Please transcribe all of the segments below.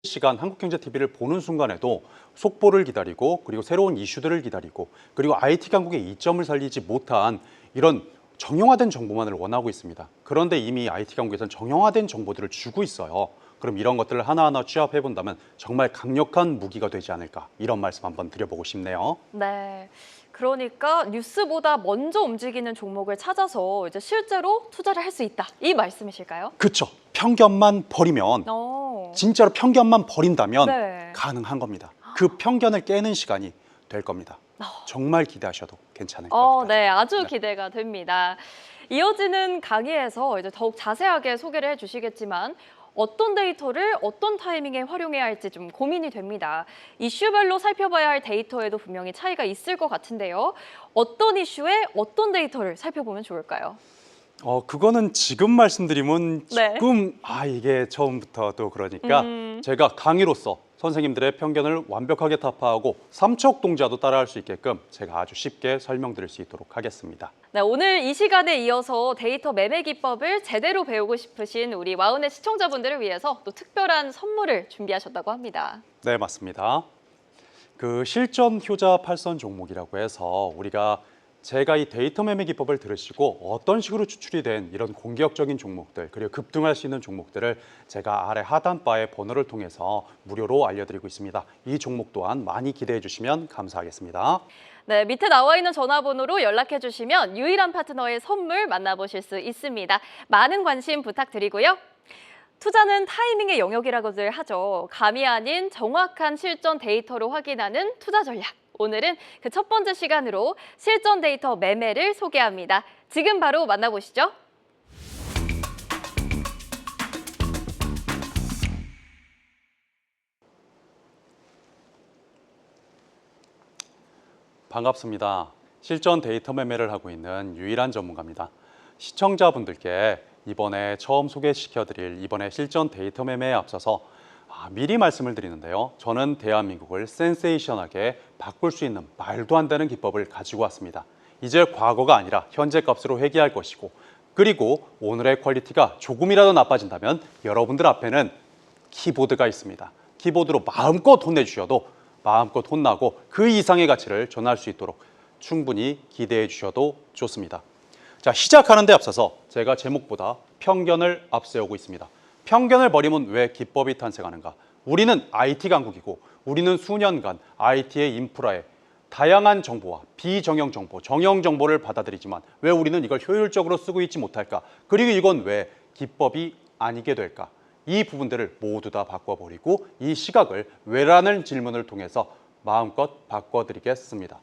시간 한국경제TV를 보는 순간에도 속보를 기다리고 그리고 새로운 이슈들을 기다리고 그리고 IT 강국의 이점을 살리지 못한 이런 정형화된 정보만을 원하고 있습니다. 그런데 이미 IT 강국에서는 정형화된 정보들을 주고 있어요. 그럼 이런 것들을 하나하나 취합해 본다면 정말 강력한 무기가 되지 않을까, 이런 말씀 한번 드려보고 싶네요. 네. 그러니까 뉴스보다 먼저 움직이는 종목을 찾아서 이제 실제로 투자를 할 수 있다. 이 말씀이실까요? 그쵸. 편견만 버리면, 어. 진짜로 편견만 버린다면 네. 가능한 겁니다. 그 편견을 깨는 시간이 될 겁니다. 정말 기대하셔도 괜찮을 것 같아요. 네, 아주 네. 기대가 됩니다. 이어지는 강의에서 이제 더욱 자세하게 소개를 해주시겠지만 어떤 데이터를 어떤 타이밍에 활용해야 할지 좀 고민이 됩니다. 이슈별로 살펴봐야 할 데이터에도 분명히 차이가 있을 것 같은데요. 어떤 이슈에 어떤 데이터를 살펴보면 좋을까요? 그거는 지금 말씀드리면 네. 조금 이게 처음부터 또 그러니까 제가 강의로서 선생님들의 편견을 완벽하게 타파하고 삼척 동자도 따라할 수 있게끔 제가 아주 쉽게 설명드릴 수 있도록 하겠습니다. 네, 오늘 이 시간에 이어서 데이터 매매 기법을 제대로 배우고 싶으신 우리 와운의 시청자분들을 위해서 또 특별한 선물을 준비하셨다고 합니다. 네, 맞습니다. 그 실전 효자 팔선 종목이라고 해서 제가 이 데이터 매매 기법을 들으시고 어떤 식으로 추출이 된 이런 공격적인 종목들, 그리고 급등할 수 있는 종목들을 제가 아래 하단바의 번호를 통해서 무료로 알려드리고 있습니다. 이 종목 또한 많이 기대해 주시면 감사하겠습니다. 네, 밑에 나와 있는 전화번호로 연락해 주시면 유일한 파트너의 선물 만나보실 수 있습니다. 많은 관심 부탁드리고요. 투자는 타이밍의 영역이라고들 하죠. 감이 아닌 정확한 실전 데이터로 확인하는 투자 전략. 오늘은 그 첫 번째 시간으로 실전 데이터 매매를 소개합니다. 지금 바로 만나보시죠. 반갑습니다. 실전 데이터 매매를 하고 있는 유일한 전문가입니다. 시청자분들께 이번에 처음 소개시켜드릴 이번에 실전 데이터 매매에 앞서서 미리 말씀을 드리는데요. 저는 대한민국을 센세이션하게 바꿀 수 있는 말도 안 되는 기법을 가지고 왔습니다. 이제 과거가 아니라 현재 값으로 회귀할 것이고, 그리고 오늘의 퀄리티가 조금이라도 나빠진다면 여러분들 앞에는 키보드가 있습니다. 키보드로 마음껏 혼내주셔도 마음껏 혼나고 그 이상의 가치를 전할 수 있도록 충분히 기대해 주셔도 좋습니다. 자, 시작하는 데 앞서서 제가 제목보다 편견을 앞세우고 있습니다. 편견을 버리면 왜 기법이 탄생하는가? 우리는 IT 강국이고 우리는 수년간 IT의 인프라에 다양한 정보와 비정형 정보, 정형 정보를 받아들이지만 왜 우리는 이걸 효율적으로 쓰고 있지 못할까? 그리고 이건 왜 기법이 아니게 될까? 이 부분들을 모두 다 바꿔버리고 이 시각을 왜라는 질문을 통해서 마음껏 바꿔드리겠습니다.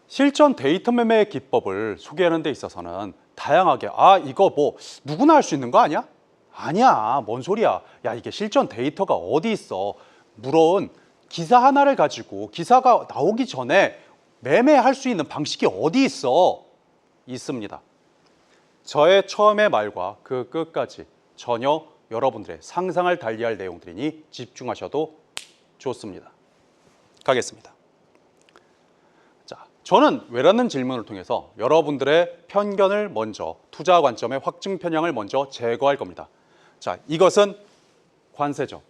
실전 데이터 매매 기법을 소개하는 데 있어서는 다양하게 이거 뭐 누구나 할 수 있는 거 아니야? 아니야, 뭔 소리야. 야, 이게 실전 데이터가 어디 있어. 물론 기사 하나를 가지고 기사가 나오기 전에 매매할 수 있는 방식이 어디 있어? 있습니다. 저의 처음의 말과 그 끝까지 전혀 여러분들의 상상을 달리할 내용들이니 집중하셔도 좋습니다. 가겠습니다. 자, 저는 왜라는 질문을 통해서 여러분들의 편견을 먼저, 투자 관점의 확증 편향을 먼저 제거할 겁니다. 자, 이것은 관세죠.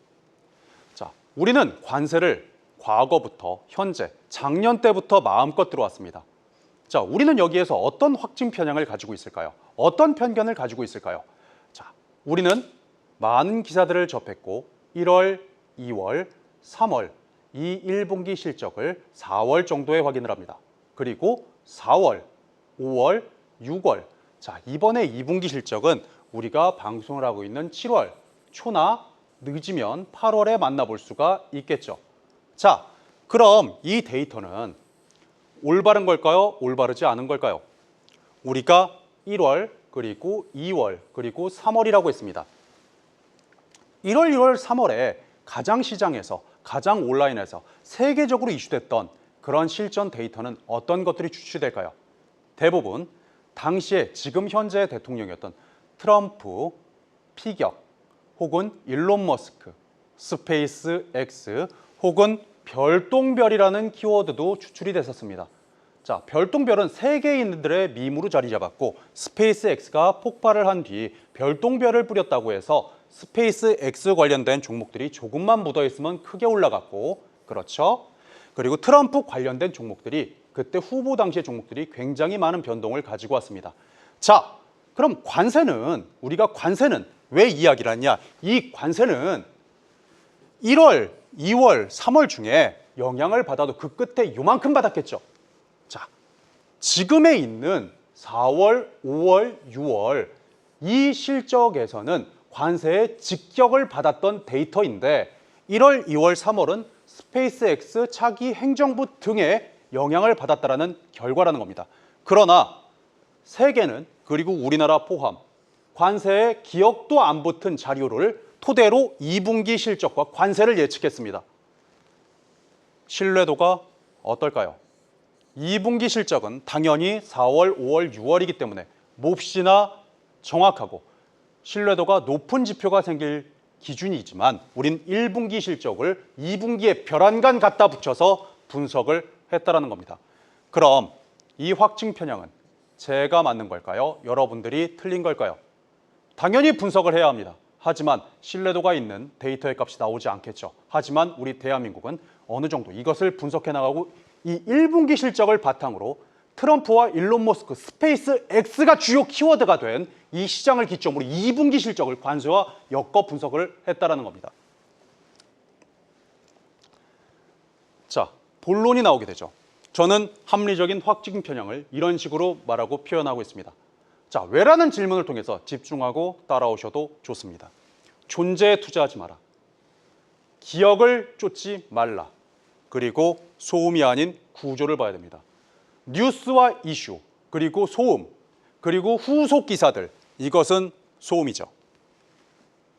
자, 우리는 관세를 과거부터 현재, 작년 때부터 마음껏 들어왔습니다. 자, 우리는 여기에서 어떤 확증 편향을 가지고 있을까요? 어떤 편견을 가지고 있을까요? 자, 우리는 많은 기사들을 접했고 1월, 2월, 3월 이 1분기 실적을 4월 정도에 확인을 합니다. 그리고 4월, 5월, 6월. 자, 이번에 2분기 실적은 우리가 방송을 하고 있는 7월 초나 늦으면 8월에 만나볼 수가 있겠죠. 자, 그럼 이 데이터는 올바른 걸까요? 올바르지 않은 걸까요? 우리가 1월, 그리고 2월, 그리고 3월이라고 했습니다. 1월, 2월, 3월에 가장 시장에서, 가장 온라인에서 세계적으로 이슈됐던 그런 실전 데이터는 어떤 것들이 추출될까요? 대부분 당시에 지금 현재 대통령이었던 트럼프, 피격, 혹은 일론 머스크, 스페이스 X, 혹은 별똥별이라는 키워드도 추출이 됐었습니다. 자, 별똥별은 세계인들의 밈으로 자리 잡았고 스페이스 X가 폭발을 한 뒤 별똥별을 뿌렸다고 해서 스페이스 X 관련된 종목들이 조금만 묻어 있으면 크게 올라갔고, 그렇죠? 그리고 트럼프 관련된 종목들이 그때 후보 당시의 종목들이 굉장히 많은 변동을 가지고 왔습니다. 자, 그럼 우리가 관세는 왜 이야기를 하냐? 이 관세는 1월, 2월, 3월 중에 영향을 받아도 그 끝에 요만큼 받았겠죠. 자, 지금에 있는 4월, 5월, 6월 이 실적에서는 관세의 직격을 받았던 데이터인데 1월, 2월, 3월은 스페이스X 차기 행정부 등의 영향을 받았다라는 결과라는 겁니다. 그러나 세계는 그리고 우리나라 포함 관세에 기억도 안 붙은 자료를 토대로 2분기 실적과 관세를 예측했습니다. 신뢰도가 어떨까요? 2분기 실적은 당연히 4월, 5월, 6월이기 때문에 몹시나 정확하고 신뢰도가 높은 지표가 생길 기준이지만 우린 1분기 실적을 2분기에 별안간 갖다 붙여서 분석을 했다라는 겁니다. 그럼 이 확증 편향은 제가 맞는 걸까요? 여러분들이 틀린 걸까요? 당연히 분석을 해야 합니다. 하지만 신뢰도가 있는 데이터의 값이 나오지 않겠죠. 하지만 우리 대한민국은 어느 정도 이것을 분석해 나가고 이 1분기 실적을 바탕으로 트럼프와 일론 머스크, 스페이스 X가 주요 키워드가 된 이 시장을 기점으로 2분기 실적을 관세와 엮어 분석을 했다라는 겁니다. 자, 본론이 나오게 되죠. 저는 합리적인 확증 편향을 이런 식으로 말하고 표현하고 있습니다. 자, 왜라는 질문을 통해서 집중하고 따라오셔도 좋습니다. 존재에 투자하지 마라. 기억을 쫓지 말라. 그리고 소음이 아닌 구조를 봐야 됩니다. 뉴스와 이슈, 그리고 소음, 그리고 후속 기사들, 이것은 소음이죠.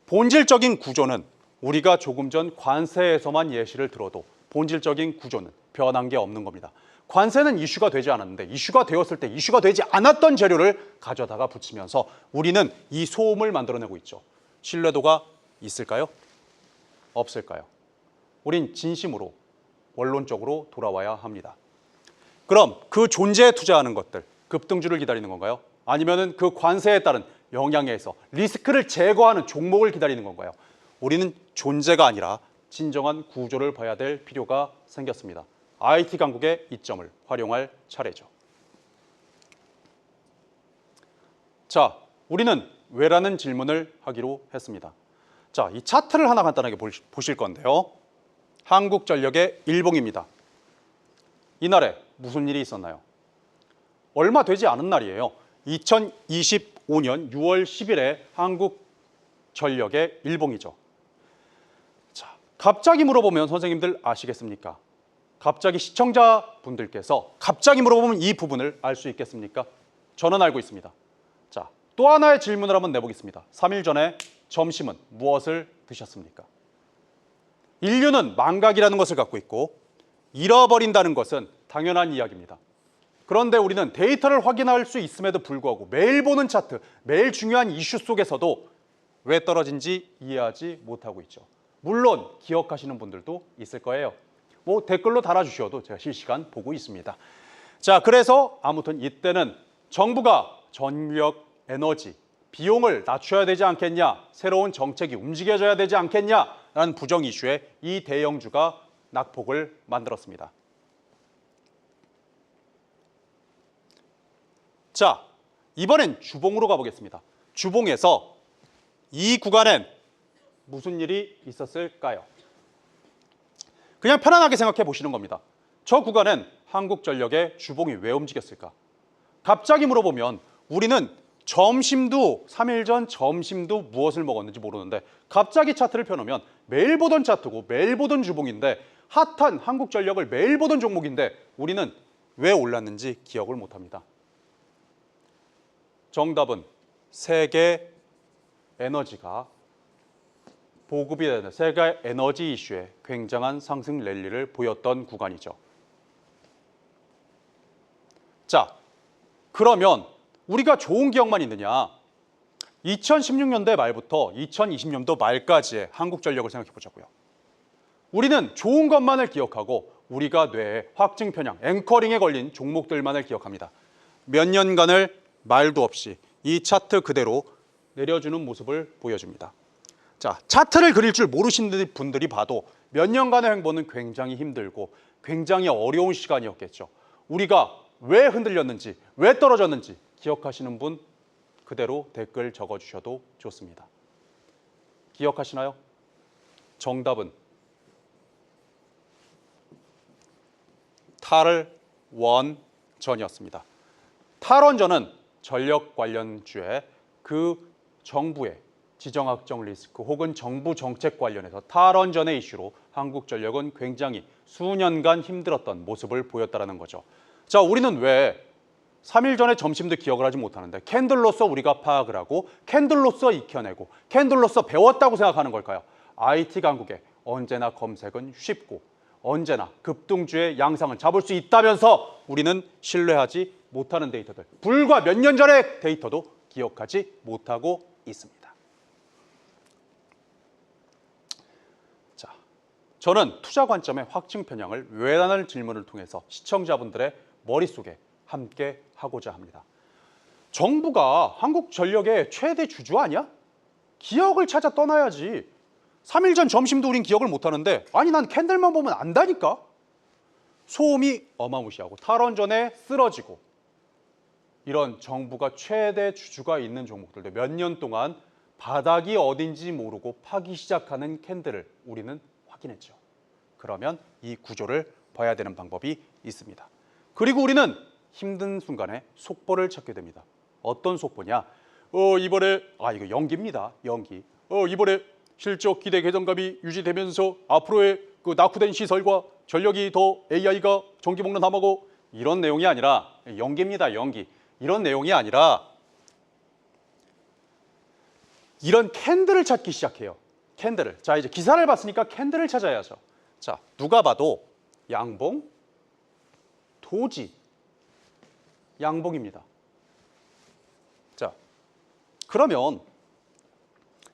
본질적인 구조는 우리가 조금 전 관세에서만 예시를 들어도 본질적인 구조는 변한 게 없는 겁니다. 관세는 이슈가 되지 않았는데 이슈가 되었을 때 이슈가 되지 않았던 재료를 가져다가 붙이면서 우리는 이 소음을 만들어내고 있죠. 신뢰도가 있을까요? 없을까요? 우린 진심으로 원론적으로 돌아와야 합니다. 그럼 그 존재에 투자하는 것들, 급등주를 기다리는 건가요? 아니면은 그 관세에 따른 영향에서 리스크를 제거하는 종목을 기다리는 건가요? 우리는 존재가 아니라 진정한 구조를 봐야 될 필요가 생겼습니다. IT 강국의 이점을 활용할 차례죠. 자, 우리는 왜라는 질문을 하기로 했습니다. 자, 이 차트를 하나 간단하게 보실 건데요. 한국전력의 일봉입니다. 이날에 무슨 일이 있었나요? 얼마 되지 않은 날이에요. 2025년 6월 10일에 한국전력의 일봉이죠. 자, 갑자기 물어보면 선생님들 아시겠습니까? 갑자기 시청자분들께서 갑자기 물어보면 이 부분을 알 수 있겠습니까? 저는 알고 있습니다. 자, 또 하나의 질문을 한번 내보겠습니다. 3일 전에 점심은 무엇을 드셨습니까? 인류는 망각이라는 것을 갖고 있고 잃어버린다는 것은 당연한 이야기입니다. 그런데 우리는 데이터를 확인할 수 있음에도 불구하고 매일 보는 차트, 매일 중요한 이슈 속에서도 왜 떨어진지 이해하지 못하고 있죠. 물론 기억하시는 분들도 있을 거예요. 뭐 댓글로 달아주셔도 제가 실시간 보고 있습니다. 자, 그래서 아무튼 이때는 정부가 전력, 에너지, 비용을 낮춰야 되지 않겠냐, 새로운 정책이 움직여져야 되지 않겠냐라는 부정 이슈에 이 대형주가 낙폭을 만들었습니다. 자, 이번엔 주봉으로 가보겠습니다. 주봉에서 이 구간엔 무슨 일이 있었을까요? 그냥 편안하게 생각해 보시는 겁니다. 저 구간엔 한국전력의 주봉이 왜 움직였을까? 갑자기 물어보면 우리는 점심도 3일 전 점심도 무엇을 먹었는지 모르는데 갑자기 차트를 펴놓으면 매일 보던 차트고 매일 보던 주봉인데 핫한 한국전력을 매일 보던 종목인데 우리는 왜 올랐는지 기억을 못합니다. 정답은 세계 에너지가 보급이 되는 세계 에너지 이슈에 굉장한 상승 랠리를 보였던 구간이죠. 자, 그러면 우리가 좋은 기억만 있느냐? 2016년대 말부터 2020년도 말까지의 한국전력을 생각해 보자고요. 우리는 좋은 것만을 기억하고 우리가 뇌에 확증 편향, 앵커링에 걸린 종목들만을 기억합니다. 몇 년간을 말도 없이 이 차트 그대로 내려주는 모습을 보여줍니다. 자, 차트를 그릴 줄 모르시는 분들이 봐도 몇 년간의 횡보는 굉장히 힘들고 굉장히 어려운 시간이었겠죠. 우리가 왜 흔들렸는지, 왜 떨어졌는지 기억하시는 분 그대로 댓글 적어주셔도 좋습니다. 기억하시나요? 정답은 탈원전이었습니다. 탈원전은 전력 관련주에 그 정부의 지정학적 리스크 혹은 정부 정책 관련해서 탈원전의 이슈로 한국전력은 굉장히 수년간 힘들었던 모습을 보였다는 거죠. 자, 우리는 왜 3일 전에 점심도 기억을 하지 못하는데 캔들로서 우리가 파악을 하고 캔들로서 익혀내고 캔들로서 배웠다고 생각하는 걸까요? IT 강국에 언제나 검색은 쉽고 언제나 급등주의 양상을 잡을 수 있다면서 우리는 신뢰하지 못하는 데이터들, 불과 몇 년 전의 데이터도 기억하지 못하고 있습니다. 자, 저는 투자 관점의 확증 편향을 외단을 질문을 통해서 시청자분들의 머릿속에 함께 하고자 합니다. 정부가 한국전력의 최대 주주 아니야? 기억을 찾아 떠나야지. 3일 전 점심도 우린 기억을 못하는데 아니 난 캔들만 보면 안다니까? 소음이 어마무시하고 탈원전에 쓰러지고 이런 정부가 최대 주주가 있는 종목들도 몇 년 동안 바닥이 어딘지 모르고 파기 시작하는 캔들을 우리는 확인했죠. 그러면 이 구조를 봐야 되는 방법이 있습니다. 그리고 우리는 힘든 순간에 속보를 찾게 됩니다. 어떤 속보냐? 이번에 이거 연기입니다. 연기. 이번에 실적 기대 개선감이 유지되면서 앞으로의 그 낙후된 시설과 전력이 더 AI가 전기 먹는 함하고 이런 내용이 아니라 연기입니다. 연기. 이런 내용이 아니라 이런 캔들을 찾기 시작해요. 캔들을. 자, 이제 기사를 봤으니까 캔들을 찾아야죠. 자, 누가 봐도 양봉, 도지, 양봉입니다. 자, 그러면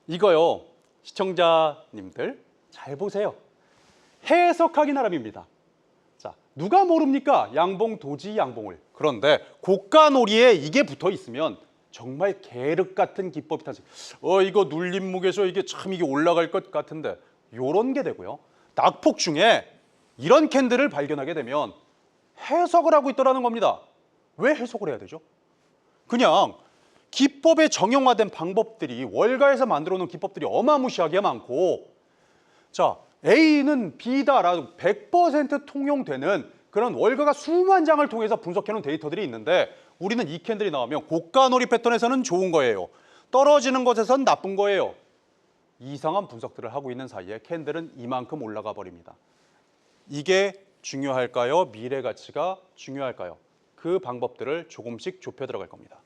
이거요, 시청자님들 잘 보세요. 해석하기 나름입니다. 자, 누가 모릅니까? 양봉, 도지, 양봉을. 그런데 고가놀이에 이게 붙어 있으면 정말 계륵 같은 기법이 타지. 이거 눌림목에서 이게 참 이게 올라갈 것 같은데 요런 게 되고요. 낙폭 중에 이런 캔들을 발견하게 되면 해석을 하고 있더라는 겁니다. 왜 해석을 해야 되죠? 그냥 기법에 정형화된 방법들이 월가에서 만들어 놓은 기법들이 어마무시하게 많고 자, A는 B다라고 100% 통용되는 그런 월가가 수만 장을 통해서 분석해 놓은 데이터들이 있는데 우리는 이 캔들이 나오면 고가놀이 패턴에서는 좋은 거예요. 떨어지는 것에선 나쁜 거예요. 이상한 분석들을 하고 있는 사이에 캔들은 이만큼 올라가 버립니다. 이게 중요할까요? 미래 가치가 중요할까요? 그 방법들을 조금씩 좁혀 들어갈 겁니다.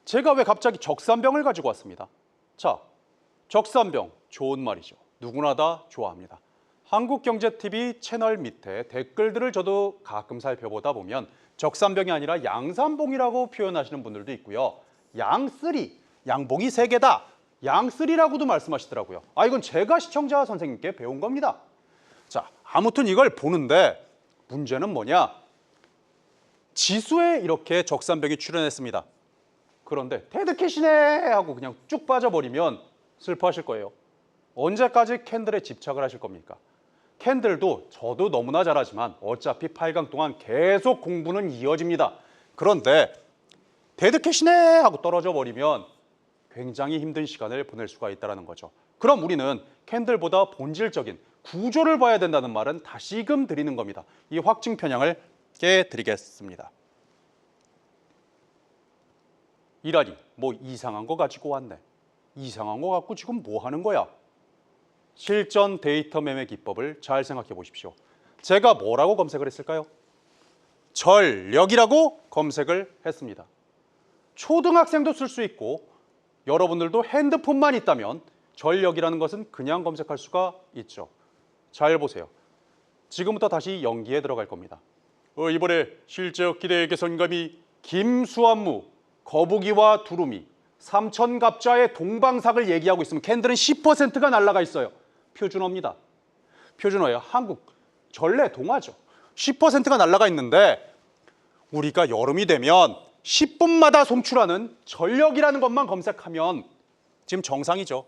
제가 왜 갑자기 적산병을 가지고 왔습니다. 자, 적산병 좋은 말이죠. 누구나 다 좋아합니다. 한국경제TV 채널 밑에 댓글들을 저도 가끔 살펴보다 보면 적산병이 아니라 양산봉이라고 표현하시는 분들도 있고요. 양쓰리, 양봉이 3개다. 양쓰리라고도 말씀하시더라고요. 이건 제가 시청자 선생님께 배운 겁니다. 자, 아무튼 이걸 보는데 문제는 뭐냐? 지수에 이렇게 적산병이 출현했습니다. 그런데 데드캣이네 하고 그냥 쭉 빠져버리면 슬퍼하실 거예요. 언제까지 캔들에 집착을 하실 겁니까? 캔들도 저도 너무나 잘하지만 어차피 8강 동안 계속 공부는 이어집니다. 그런데 데드캣이네 하고 떨어져 버리면 굉장히 힘든 시간을 보낼 수가 있다는 거죠. 그럼 우리는 캔들보다 본질적인 구조를 봐야 된다는 말은 다시금 드리는 겁니다. 이 확증 편향을 깨드리겠습니다. 이라니 뭐 이상한 거 가지고 왔네. 이상한 거 갖고 지금 뭐 하는 거야? 실전 데이터 매매 기법을 잘 생각해 보십시오. 제가 뭐라고 검색을 했을까요? 전력이라고 검색을 했습니다. 초등학생도 쓸 수 있고 여러분들도 핸드폰만 있다면 전력이라는 것은 그냥 검색할 수가 있죠. 잘 보세요. 지금부터 다시 연기에 들어갈 겁니다. 이번에 실적 기대 개선감이 김수환무, 거북이와 두루미, 삼천갑자의 동방삭을 얘기하고 있으면 캔들은 10%가 날아가 있어요. 표준어입니다. 표준어예요. 한국 전래 동화죠. 10%가 날아가 있는데 우리가 여름이 되면 10분마다 송출하는 전력이라는 것만 검색하면 지금 정상이죠.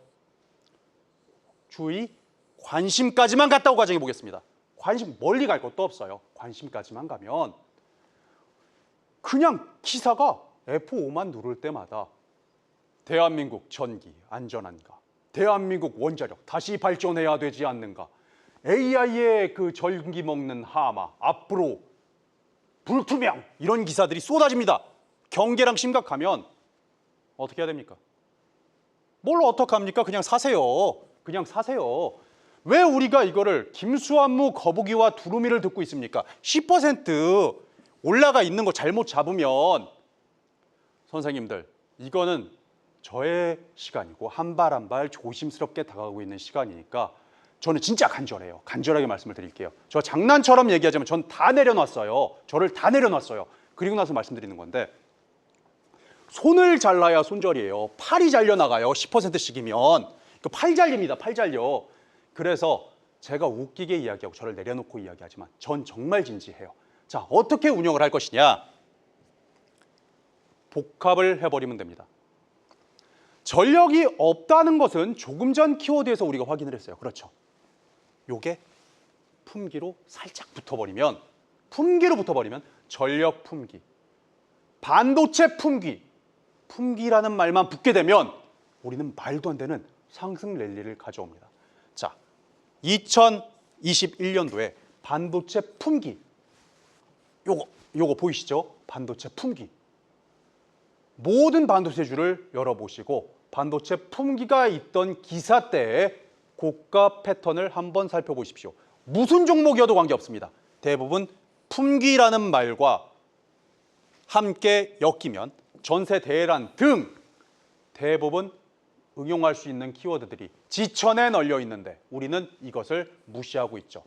주의, 관심까지만 갔다고 가정해 보겠습니다. 관심 멀리 갈 것도 없어요. 관심까지만 가면 그냥 기사가 F5만 누를 때마다 대한민국 전기 안전한가? 대한민국 원자력 다시 발전해야 되지 않는가? AI의 그 전기 먹는 하마 앞으로 불투명 이런 기사들이 쏟아집니다. 경계랑 심각하면 어떻게 해야 됩니까? 뭘 어떡합니까? 그냥 사세요. 그냥 사세요. 왜 우리가 이거를 김수환무 거북이와 두루미를 듣고 있습니까? 10% 올라가 있는 거 잘못 잡으면 선생님들 이거는 저의 시간이고 한 발 한 발 조심스럽게 다가가고 있는 시간이니까 저는 진짜 간절해요. 간절하게 말씀을 드릴게요. 저 장난처럼 얘기하자면 전 다 내려놨어요. 저를 다 내려놨어요. 그리고 나서 말씀드리는 건데 손을 잘라야 손절이에요. 팔이 잘려나가요. 10%씩이면. 팔 잘립니다. 팔 잘려. 그래서 제가 웃기게 이야기하고 저를 내려놓고 이야기하지만 전 정말 진지해요. 자, 어떻게 운영을 할 것이냐? 복합을 해버리면 됩니다. 전력이 없다는 것은 조금 전 키워드에서 우리가 확인을 했어요. 그렇죠. 요게 품기로 살짝 붙어버리면 품기로 붙어버리면 전력 품기, 반도체 품기, 품기라는 말만 붙게 되면 우리는 말도 안 되는 상승 랠리를 가져옵니다. 자, 2021년도에 반도체 품기 요거 보이시죠? 반도체 품기. 모든 반도체주를 열어보시고 반도체 품기가 있던 기사 때의 고가 패턴을 한번 살펴보십시오. 무슨 종목이어도 관계없습니다. 대부분 품기라는 말과 함께 엮이면 전세 대란 등 대부분 응용할 수 있는 키워드들이 지천에 널려 있는데 우리는 이것을 무시하고 있죠.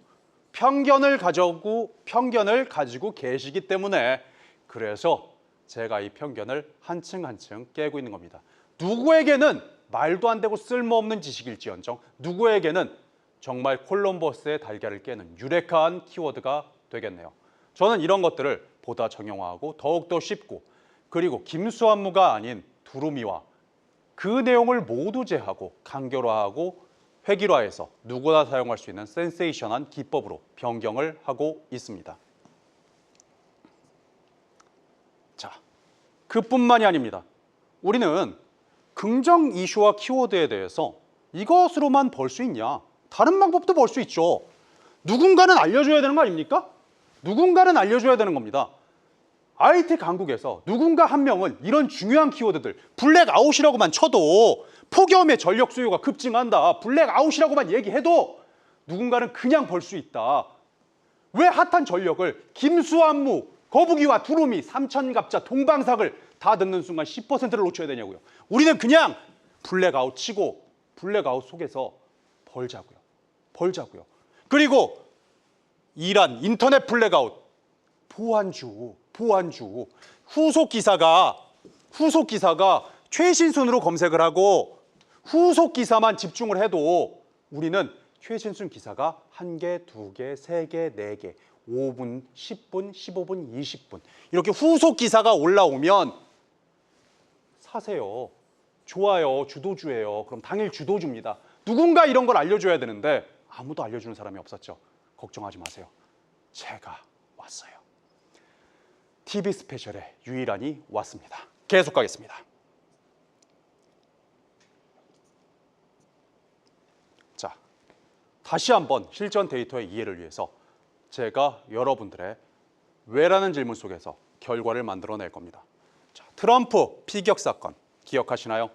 편견을 가지고 계시기 때문에 그래서 제가 이 편견을 한층 한층 깨고 있는 겁니다. 누구에게는 말도 안 되고 쓸모없는 지식일지언정 누구에게는 정말 콜럼버스의 달걀을 깨는 유레카한 키워드가 되겠네요. 저는 이런 것들을 보다 정형화하고 더욱더 쉽고 그리고 김수환무가 아닌 두루미와 그 내용을 모두 제하고 간결화하고 획일화해서 누구나 사용할 수 있는 센세이션한 기법으로 변경을 하고 있습니다. 자, 그뿐만이 아닙니다. 우리는 긍정 이슈와 키워드에 대해서 이것으로만 벌 수 있냐? 다른 방법도 벌 수 있죠. 누군가는 알려줘야 되는 거 아닙니까? 누군가는 알려줘야 되는 겁니다. IT 강국에서 누군가 한 명은 이런 중요한 키워드들 블랙아웃이라고만 쳐도 폭염에 전력 수요가 급증한다. 블랙아웃이라고만 얘기해도 누군가는 그냥 벌 수 있다. 왜 핫한 전력을 김수환무, 거북이와 두루미, 삼천갑자, 동방삭을 다 듣는 순간 10%를 놓쳐야 되냐고요. 우리는 그냥 블랙아웃 치고 블랙아웃 속에서 벌자고요. 벌자고요. 그리고 이란 인터넷 블랙아웃 보안주 후속 기사가 최신순으로 검색을 하고 후속 기사만 집중을 해도 우리는 최신순 기사가 1개, 2개, 3개, 4개 5분, 10분, 15분, 20분 이렇게 후속 기사가 올라오면 사세요. 좋아요. 주도주예요. 그럼 당일 주도주입니다. 누군가 이런 걸 알려줘야 되는데 아무도 알려주는 사람이 없었죠. 걱정하지 마세요. 제가 왔어요. TV 스페셜의 유일한이 왔습니다. 계속 가겠습니다. 자, 다시 한번 실전 데이터의 이해를 위해서 제가 여러분들의 왜라는 질문 속에서 결과를 만들어낼 겁니다. 자, 트럼프 피격 사건 기억하시나요?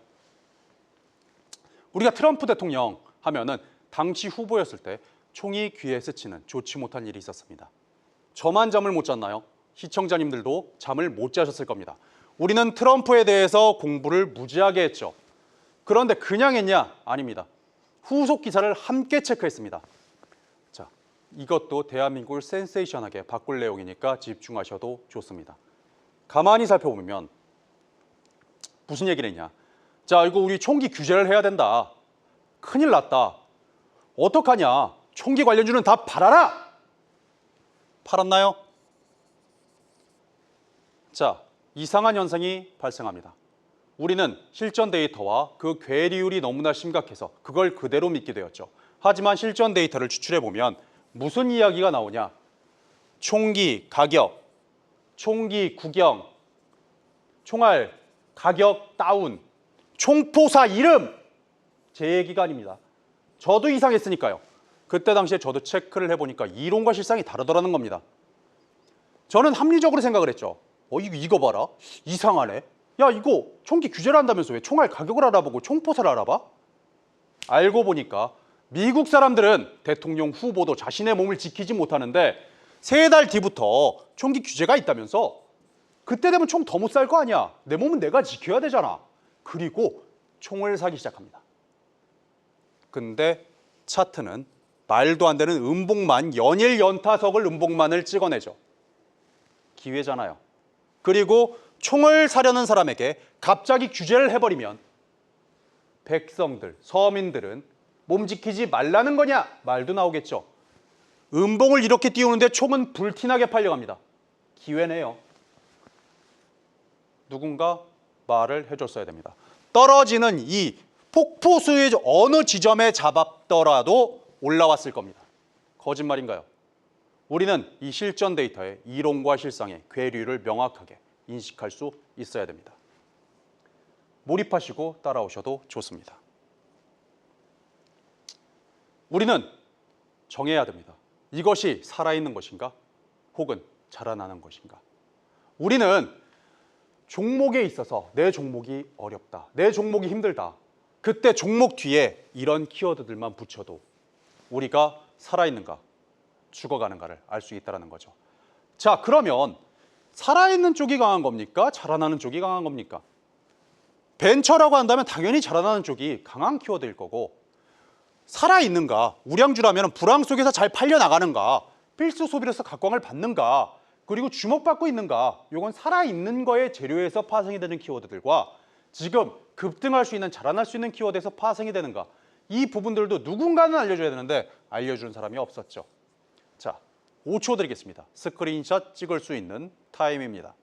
우리가 트럼프 대통령 하면은 당시 후보였을 때 총이 귀에 스치는 좋지 못한 일이 있었습니다. 저만 잠을 못 잤나요? 시청자님들도 잠을 못 자셨을 겁니다. 우리는 트럼프에 대해서 공부를 무지하게 했죠. 그런데 그냥 했냐? 아닙니다. 후속 기사를 함께 체크했습니다. 자, 이것도 대한민국을 센세이션하게 바꿀 내용이니까 집중하셔도 좋습니다. 가만히 살펴보면 무슨 얘기를 했냐? 자, 이거 우리 총기 규제를 해야 된다. 큰일 났다. 어떡하냐? 총기 관련주는 다 팔아라! 팔았나요? 자, 이상한 현상이 발생합니다. 우리는 실전 데이터와 그 괴리율이 너무나 심각해서 그걸 그대로 믿게 되었죠. 하지만 실전 데이터를 추출해보면 무슨 이야기가 나오냐? 총기 가격, 총기 구경, 총알 가격 다운, 총포사 이름! 제 얘기가 아닙니다. 저도 이상했으니까요. 그때 당시에 저도 체크를 해보니까 이론과 실상이 다르더라는 겁니다. 저는 합리적으로 생각을 했죠. 이거 봐라. 이상하네. 야, 이거 총기 규제를 한다면서 왜 총알 가격을 알아보고 총포사를 알아봐? 알고 보니까 미국 사람들은 대통령 후보도 자신의 몸을 지키지 못하는데 3달 뒤부터 총기 규제가 있다면서 그때 되면 총 더 못 살 거 아니야. 내 몸은 내가 지켜야 되잖아. 그리고 총을 사기 시작합니다. 근데 차트는 말도 안 되는 음봉만, 연일 연타석을 음봉만을 찍어내죠. 기회잖아요. 그리고 총을 사려는 사람에게 갑자기 규제를 해버리면 백성들, 서민들은 몸 지키지 말라는 거냐? 말도 나오겠죠. 음봉을 이렇게 띄우는데 총은 불티나게 팔려갑니다. 기회네요. 누군가 말을 해줬어야 됩니다. 떨어지는 이 폭포수의 어느 지점에 잡았더라도 올라왔을 겁니다. 거짓말인가요? 우리는 이 실전 데이터의 이론과 실상의 괴리를 명확하게 인식할 수 있어야 됩니다. 몰입하시고 따라오셔도 좋습니다. 우리는 정해야 됩니다. 이것이 살아있는 것인가? 혹은 자라나는 것인가? 우리는 종목에 있어서 내 종목이 어렵다, 내 종목이 힘들다. 그때 종목 뒤에 이런 키워드들만 붙여도 우리가 살아있는가, 죽어가는가를 알 수 있다는 거죠. 자, 그러면 살아있는 쪽이 강한 겁니까? 자라나는 쪽이 강한 겁니까? 벤처라고 한다면 당연히 자라나는 쪽이 강한 키워드일 거고, 살아있는가, 우량주라면 불황 속에서 잘 팔려나가는가, 필수 소비로서 각광을 받는가, 그리고 주목받고 있는가, 이건 살아있는 거의 재료에서 파생이 되는 키워드들과 지금 급등할 수 있는, 자라날 수 있는 키워드에서 파생이 되는가, 이 부분들도 누군가는 알려줘야 되는데 알려주는 사람이 없었죠. 자, 5초 드리겠습니다. 스크린샷 찍을 수 있는 타임입니다.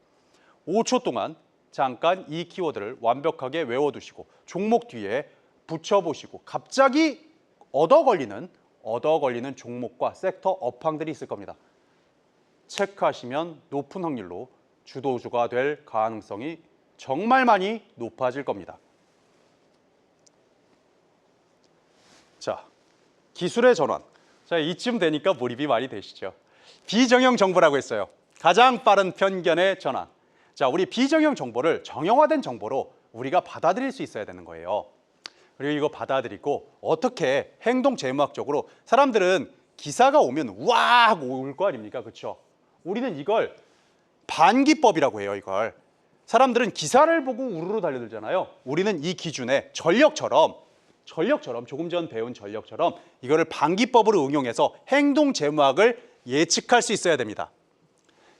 5초 동안 잠깐 이 키워드를 완벽하게 외워두시고 종목 뒤에 붙여보시고 갑자기 얻어 걸리는 종목과 섹터 업황들이 있을 겁니다. 체크하시면 높은 확률로 주도주가 될 가능성이 정말 많이 높아질 겁니다. 자, 기술의 전환. 자, 이쯤 되니까 몰입이 많이 되시죠. 비정형 정보라고 했어요. 가장 빠른 편견의 전환. 자, 우리 비정형 정보를 정형화된 정보로 우리가 받아들일 수 있어야 되는 거예요. 그리고 이거 받아들이고 어떻게 행동 재무학적으로 사람들은 기사가 오면 우와 하고 올 거 아닙니까? 그렇죠? 우리는 이걸 반기법이라고 해요. 이걸 사람들은 기사를 보고 우르르 달려들잖아요. 우리는 이 기준에 전력처럼 조금 전 배운 전력처럼 이거를 반기법으로 응용해서 행동 재무학을 예측할 수 있어야 됩니다.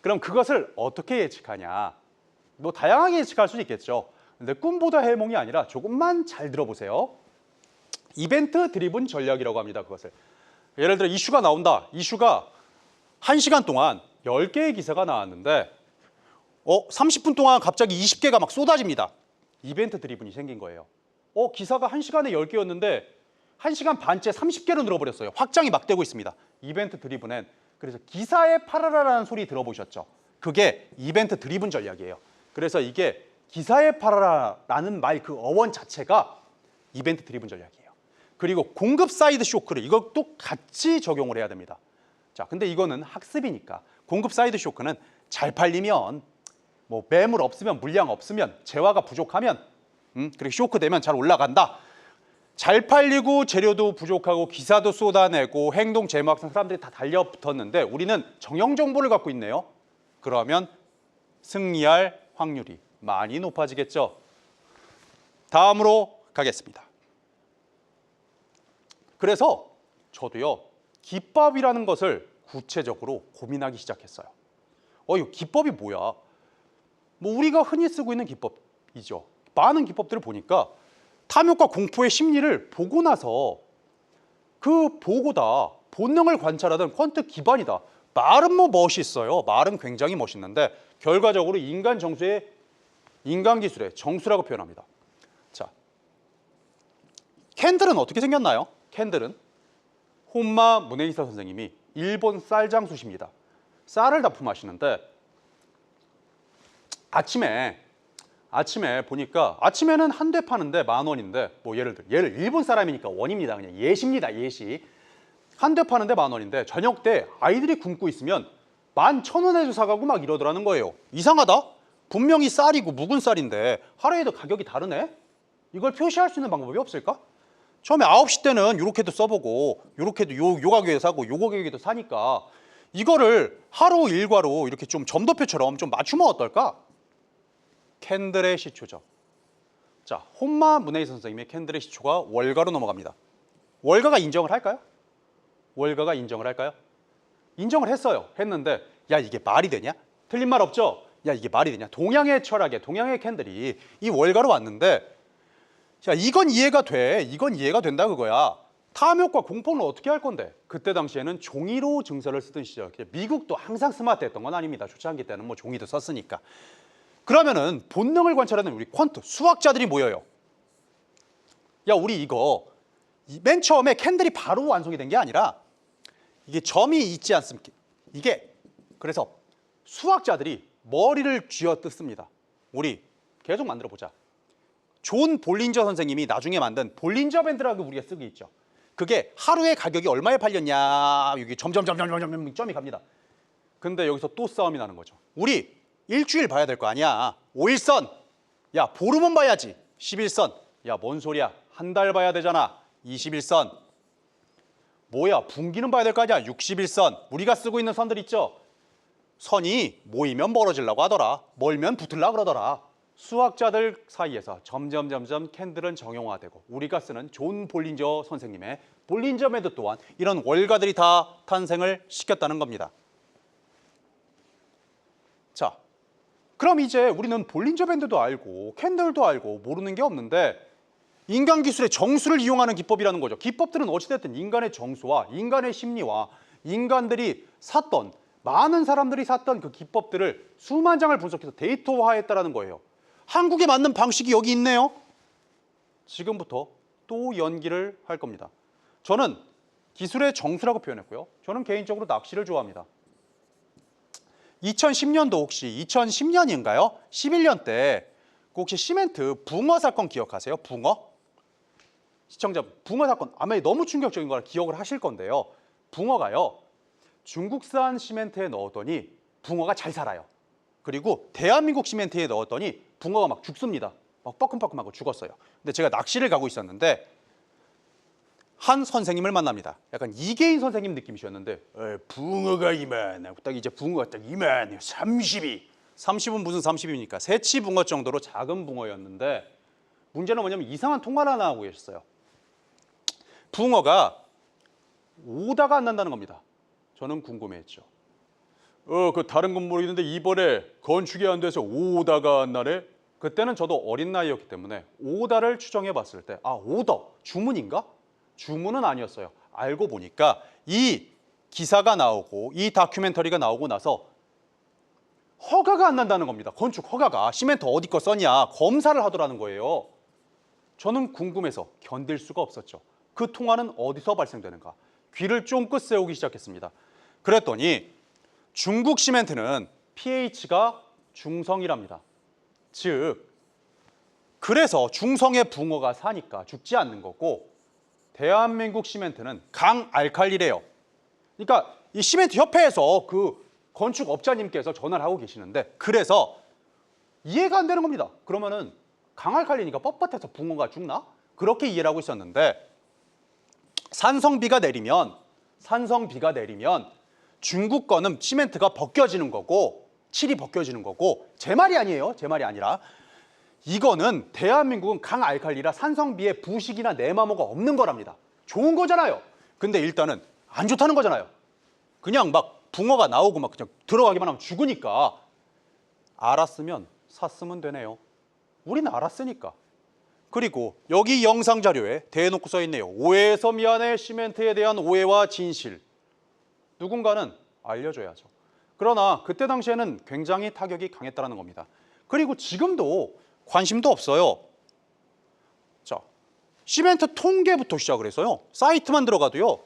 그럼 그것을 어떻게 예측하냐? 뭐 다양하게 예측할 수 있겠죠. 근데 꿈보다 해몽이 아니라 조금만 잘 들어보세요. 이벤트 드리븐 전략이라고 합니다. 그것을 예를 들어 이슈가 나온다. 이슈가 1시간 동안 10개의 기사가 나왔는데 30분 동안 갑자기 20개가 막 쏟아집니다. 이벤트 드리븐이 생긴 거예요. 기사가 1시간에 10개였는데 1시간 반째 30개로 늘어버렸어요. 확장이 막 되고 있습니다. 이벤트 드리븐엔 그래서 기사에 팔아라라는 소리 들어보셨죠? 그게 이벤트 드리븐 전략이에요. 그래서 이게 기사에 팔아라라는 말 그 어원 자체가 이벤트 드리븐 전략이에요. 그리고 공급 사이드 쇼크를 이것도 같이 적용을 해야 됩니다. 자, 근데 이거는 학습이니까 공급 사이드 쇼크는 잘 팔리면 뭐 매물 없으면 물량 없으면 재화가 부족하면 그리고 쇼크 되면 잘 올라간다. 잘 팔리고 재료도 부족하고 기사도 쏟아내고 행동 재무학상 사람들이 다 달려붙었는데 우리는 정형 정보를 갖고 있네요. 그러면 승리할 확률이 많이 높아지겠죠. 다음으로 가겠습니다. 그래서 저도요, 기법이라는 것을 구체적으로 고민하기 시작했어요. 이거 기법이 뭐야? 뭐 우리가 흔히 쓰고 있는 기법이죠. 많은 기법들을 보니까 탐욕과 공포의 심리를 보고 나서 그 보고다, 본능을 관찰하던 퀀트 기반이다. 말은 뭐 멋있어요. 말은 굉장히 멋있는데 결과적으로 인간 기술의 정수라고 표현합니다. 자, 캔들은 어떻게 생겼나요? 캔들은 혼마 무네히사 선생님이 일본 쌀장수십니다. 쌀을 납품하시는데 아침에 보니까 아침에는 한 대 파는데 10,000원인데 뭐 예를 일본 사람이니까 원입니다. 그냥 예시입니다. 예시. 한 대 파는데 10,000원인데 저녁 때 아이들이 굶고 있으면 11,000원에 사가고 막 이러더라는 거예요. 이상하다. 분명히 쌀이고 묵은 쌀인데 하루에도 가격이 다르네. 이걸 표시할 수 있는 방법이 없을까? 처음에 9시 때는 이렇게도 써보고 이렇게도 요 가격에 사고 요 가격에도 사니까 이거를 하루 일과로 이렇게 좀 점도표처럼 좀 맞추면 어떨까? 캔들의 시초죠. 자, 혼마 문혜희 선생님의 캔들의 시초가 월가로 넘어갑니다. 월가가 인정을 할까요? 월가가 인정을 할까요? 인정을 했어요. 했는데 야 이게 말이 되냐? 틀린 말 없죠? 야 이게 말이 되냐? 동양의 철학에 동양의 캔들이 이 월가로 왔는데 자 이건 이해가 돼. 이건 이해가 된다 그거야. 탐욕과 공포는 어떻게 할 건데? 그때 당시에는 종이로 증서를 쓰던 시절. 미국도 항상 스마트했던 건 아닙니다. 초창기 때는 뭐 종이도 썼으니까. 그러면은 본능을 관찰하는 우리 퀀트 수학자들이 모여요. 야 우리 이거 맨 처음에 캔들이 바로 완성이 된 게 아니라 이게 점이 있지 않습니까? 이게 그래서 수학자들이 머리를 쥐어뜯습니다. 우리 계속 만들어 보자. 존 볼린저 선생님이 나중에 만든 볼린저 밴드라고 우리가 쓰고 있죠. 그게 하루에 가격이 얼마에 팔렸냐 여기 점이 갑니다. 근데 여기서 또 싸움이 나는 거죠. 우리 일주일 봐야 될 거 아니야. 5일선. 야 보름은 봐야지. 11선. 야 뭔 소리야. 한 달 봐야 되잖아. 21선. 뭐야 분기는 봐야 될 거 아니야. 61선. 우리가 쓰고 있는 선들 있죠. 선이 모이면 멀어지려고 하더라. 멀면 붙으려고 그러더라. 수학자들 사이에서 점점 캔들은 정형화되고 우리가 쓰는 존 볼린저 선생님의 볼린저 밴드 또한 이런 월가들이 다 탄생을 시켰다는 겁니다. 자, 그럼 이제 우리는 볼린저 밴드도 알고 캔들도 알고 모르는 게 없는데 인간 기술의 정수를 이용하는 기법이라는 거죠. 기법들은 어찌됐든 인간의 정수와 인간의 심리와 인간들이 샀던 많은 사람들이 샀던 그 기법들을 수만 장을 분석해서 데이터화했다는 거예요. 한국에 맞는 방식이 여기 있네요. 지금부터 또 연기를 할 겁니다. 저는 기술의 정수라고 표현했고요. 저는 개인적으로 낚시를 좋아합니다. 2010년도 혹시 2010년인가요? 11년 때 그 혹시 시멘트 붕어 사건 기억하세요? 붕어? 시청자 붕어 사건 아마 너무 충격적인 걸 기억을 하실 건데요. 붕어가요. 중국산 시멘트에 넣었더니 붕어가 잘 살아요. 그리고 대한민국 시멘트에 넣었더니 붕어가 막 죽습니다. 막 뻐끔뻐끔하고 죽었어요. 근데 제가 낚시를 가고 있었는데 한 선생님을 만납니다. 약간 이계인 선생님 느낌이셨는데 붕어가 이만하고 딱 이제 붕어가 딱 이만해요. 30은 무슨 30입니까? 새치 붕어 정도로 작은 붕어였는데 문제는 뭐냐면 이상한 통화를 하나 하고 계셨어요. 붕어가 오다가 안 난다는 겁니다. 저는 궁금해했죠. 그 다른 건 모르겠는데 이번에 건축이 안 돼서 오다가 안 나네? 그때는 저도 어린 나이였기 때문에 오다를 추정해 봤을 때 오더, 주문인가? 주문은 아니었어요. 알고 보니까 이 기사가 나오고 이 다큐멘터리가 나오고 나서 허가가 안 난다는 겁니다. 건축 허가가. 시멘트 어디 거 썼냐 검사를 하더라는 거예요. 저는 궁금해서 견딜 수가 없었죠. 그 통화는 어디서 발생되는가? 귀를 쫑긋 세우기 시작했습니다. 그랬더니 중국 시멘트는 pH가 중성이랍니다. 즉 그래서 중성의 붕어가 사니까 죽지 않는 거고 대한민국 시멘트는 강알칼리래요. 그러니까 이 시멘트 협회에서 그 건축업자님께서 전화를 하고 계시는데 그래서 이해가 안 되는 겁니다. 그러면은 강알칼리니까 뻣뻣해서 붕어가 죽나? 그렇게 이해를 하고 있었는데 산성비가 내리면 중국 거는 시멘트가 벗겨지는 거고 칠이 벗겨지는 거고 제 말이 아니에요. 제 말이 아니라 이거는 대한민국은 강알칼리라 산성비에 부식이나 내마모가 없는 거랍니다. 좋은 거잖아요. 근데 일단은 안 좋다는 거잖아요. 그냥 막 붕어가 나오고 막 그냥 들어가기만 하면 죽으니까 알았으면 샀으면 되네요. 우리는 알았으니까. 그리고 여기 영상 자료에 대놓고 써 있네요. 오해해서 미안해 시멘트에 대한 오해와 진실. 누군가는 알려줘야죠. 그러나 그때 당시에는 굉장히 타격이 강했다는 겁니다. 그리고 지금도 관심도 없어요. 시멘트 통계부터 시작을 해서요. 사이트만 들어가도요.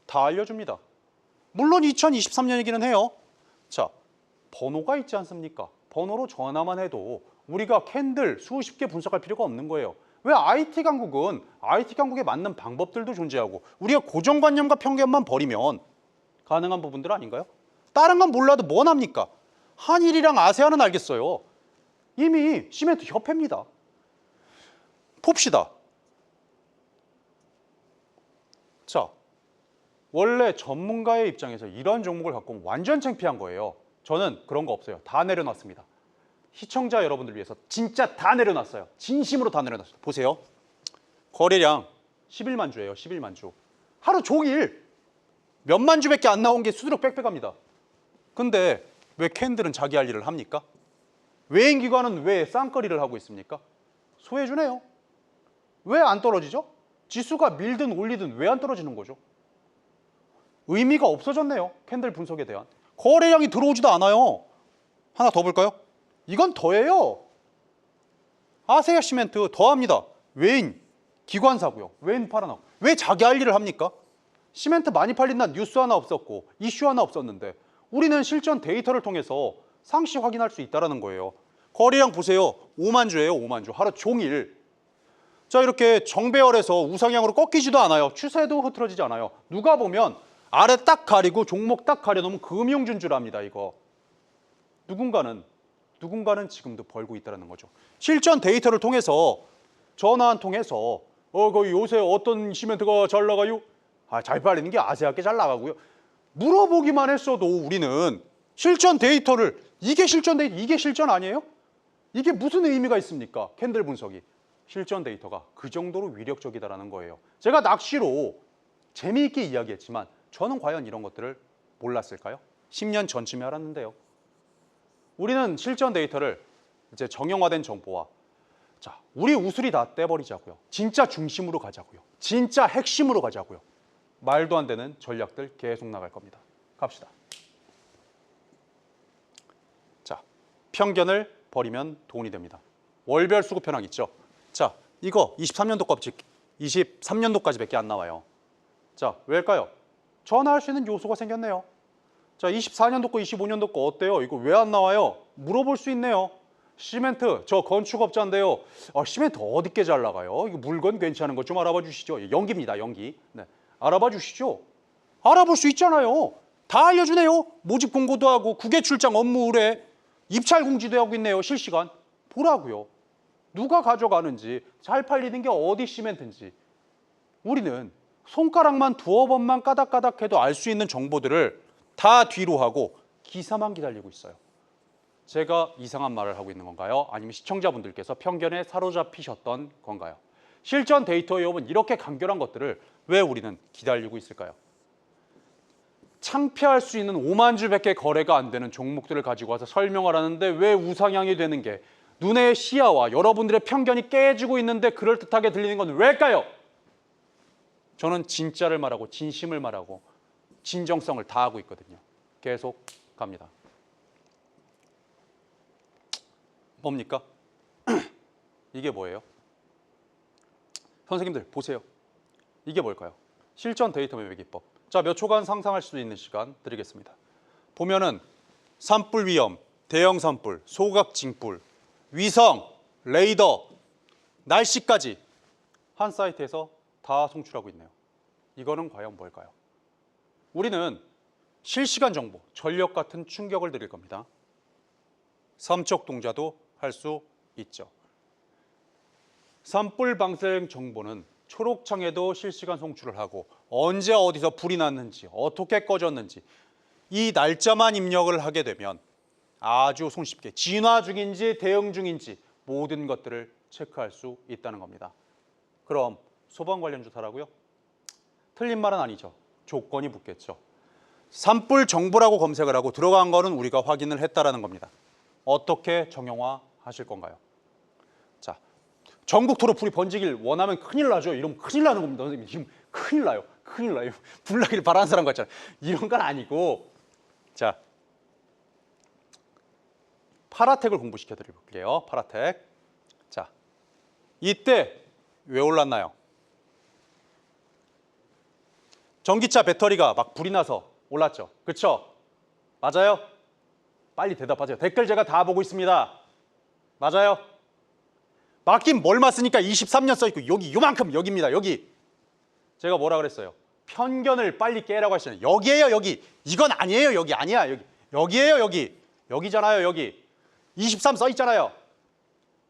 다 알려줍니다. 물론 2023년이기는 해요. 자, 번호가 있지 않습니까? 번호로 전화만 해도 우리가 캔들 수십 개 분석할 필요가 없는 거예요. 왜 IT 강국은 IT 강국에 맞는 방법들도 존재하고 우리가 고정관념과 편견만 버리면 가능한 부분들 아닌가요? 다른 건 몰라도 뭐 합니까? 한일이랑 아세안은 알겠어요. 이미 시멘트 협회입니다. 봅시다. 자, 원래 전문가의 입장에서 이런 종목을 갖고 오면 완전 창피한 거예요. 저는 그런 거 없어요. 다 내려놨습니다. 시청자 여러분들 위해서 진짜 다 내려놨어요. 진심으로 다 내려놨어요. 보세요. 거래량 11만 주예요. 11만 주. 하루 종일 몇만 주밖에 안 나온 게 수두룩 빽빽합니다. 근데 왜 캔들은 자기 할 일을 합니까? 외인기관은 왜 쌍거리를 하고 있습니까? 소외주네요. 왜 안 떨어지죠? 지수가 밀든 올리든 왜 안 떨어지는 거죠? 의미가 없어졌네요. 캔들 분석에 대한. 거래량이 들어오지도 않아요. 하나 더 볼까요? 이건 더해요. 아세아 시멘트 더합니다. 외인 기관사고요. 외인 팔아나고. 왜 자기 할 일을 합니까? 시멘트 많이 팔린다는 뉴스 하나 없었고 이슈 하나 없었는데 우리는 실전 데이터를 통해서 상시 확인할 수 있다는 거예요. 거래량 보세요. 5만 주예요. 5만 주. 하루 종일. 자, 이렇게 정배열에서 우상향으로 꺾이지도 않아요. 추세도 흐트러지지 않아요. 누가 보면 아래 딱 가리고 종목 딱 가려놓으면 금융준주랍니다. 이거. 누군가는 지금도 벌고 있다는 거죠. 실전 데이터를 통해서 전화 한 통해서 거기 요새 어떤 시멘트가 잘 나가요? 잘 팔리는 게 아세아께 잘 나가고요. 물어보기만 했어도 우리는 실전 데이터를 이게 실전 데이터, 이게 실전 아니에요? 이게 무슨 의미가 있습니까? 캔들 분석이. 실전 데이터가 그 정도로 위력적이다라는 거예요. 제가 낚시로 재미있게 이야기했지만 저는 과연 이런 것들을 몰랐을까요? 10년 전쯤에 알았는데요. 우리는 실전 데이터를 이제 정형화된 정보와 자, 우리 우수리 다 떼버리자고요. 진짜 중심으로 가자고요. 진짜 핵심으로 가자고요. 말도 안 되는 전략들 계속 나갈 겁니다. 갑시다. 자, 편견을 버리면 돈이 됩니다. 월별 수급 현황 있죠? 자, 이거 23년도까지밖에 안 나와요. 자, 왜일까요? 전화할 수 있는 요소가 생겼네요. 자, 24년도 거, 25년도 거 어때요? 이거 왜 안 나와요? 물어볼 수 있네요. 시멘트, 저 건축업자인데요. 시멘트 어디께 잘 나가요? 이거 물건 괜찮은 것 좀 알아봐 주시죠. 연기입니다, 연기. 네, 알아봐 주시죠. 알아볼 수 있잖아요. 다 알려주네요. 모집 공고도 하고 국외 출장 업무 의뢰, 입찰 공지도 하고 있네요. 실시간. 보라고요. 누가 가져가는지, 잘 팔리는 게 어디 시멘트인지. 우리는 손가락만 두어 번만 까닥까닥 해도 알 수 있는 정보들을 다 뒤로 하고 기사만 기다리고 있어요. 제가 이상한 말을 하고 있는 건가요? 아니면 시청자분들께서 편견에 사로잡히셨던 건가요? 실전 데이터의 여러분 이렇게 간결한 것들을 왜 우리는 기다리고 있을까요? 창피할 수 있는 5만 주밖에 거래가 안 되는 종목들을 가지고 와서 설명을 하는데 왜 우상향이 되는 게 눈의 시야와 여러분들의 편견이 깨지고 있는데 그럴듯하게 들리는 건 왜일까요? 저는 진짜를 말하고 진심을 말하고 진정성을 다하고 있거든요. 계속 갑니다. 뭡니까? 이게 뭐예요? 선생님들 보세요. 이게 뭘까요? 실전 데이터 매매 기법. 자, 몇 초간 상상할 수 있는 시간 드리겠습니다. 보면은 산불 위험, 대형 산불, 소각 징불, 위성, 레이더, 날씨까지 한 사이트에서 다 송출하고 있네요. 이거는 과연 뭘까요? 우리는 실시간 정보, 전력 같은 충격을 드릴 겁니다. 삼척 동자도 할 수 있죠. 산불 방생 정보는 초록창에도 실시간 송출을 하고 언제 어디서 불이 났는지 어떻게 꺼졌는지 이 날짜만 입력을 하게 되면 아주 손쉽게 진화 중인지 대응 중인지 모든 것들을 체크할 수 있다는 겁니다. 그럼 소방 관련 조사라고요? 틀린 말은 아니죠. 조건이 붙겠죠. 산불 정보라고 검색을 하고 들어간 거는 우리가 확인을 했다라는 겁니다. 어떻게 정형화 하실 건가요? 자, 전국토로 불이 번지길 원하면 큰일 나죠. 이러면 큰일 나는 겁니다. 선생님, 지금 큰일 나요. 큰일 나요. 불 나기를 바라는 사람 같잖아요. 이런 건 아니고, 자, 파라텍을 공부시켜 드릴게요. 파라텍. 자, 이때 왜 올랐나요? 전기차 배터리가 막 불이 나서 올랐죠. 그렇죠? 맞아요? 빨리 대답하세요. 댓글 제가 다 보고 있습니다. 맞아요? 맞긴 뭘 맞으니까 23년 써있고 여기 요만큼 여기입니다. 여기. 제가 뭐라 그랬어요? 편견을 빨리 깨라고 하시잖아요. 여기에요, 여기. 이건 아니에요, 여기 아니야. 여기. 여기에요, 여기. 여기잖아요, 여기. 23 써있잖아요.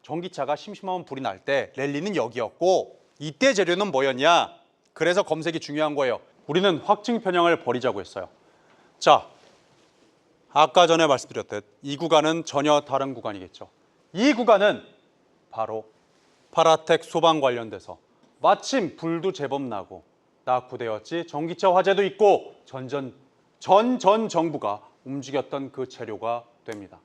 전기차가 심심하면 불이 날 때 랠리는 여기였고 이때 재료는 뭐였냐? 그래서 검색이 중요한 거예요. 우리는 확증 편향을 버리자고 했어요. 자, 아까 전에 말씀드렸듯 이 구간은 전혀 다른 구간이겠죠. 이 구간은 바로 파라텍 소방 관련돼서 마침 불도 제법 나고 낙후되었지 전기차 화재도 있고 전 정부가 움직였던 그 재료가 됩니다.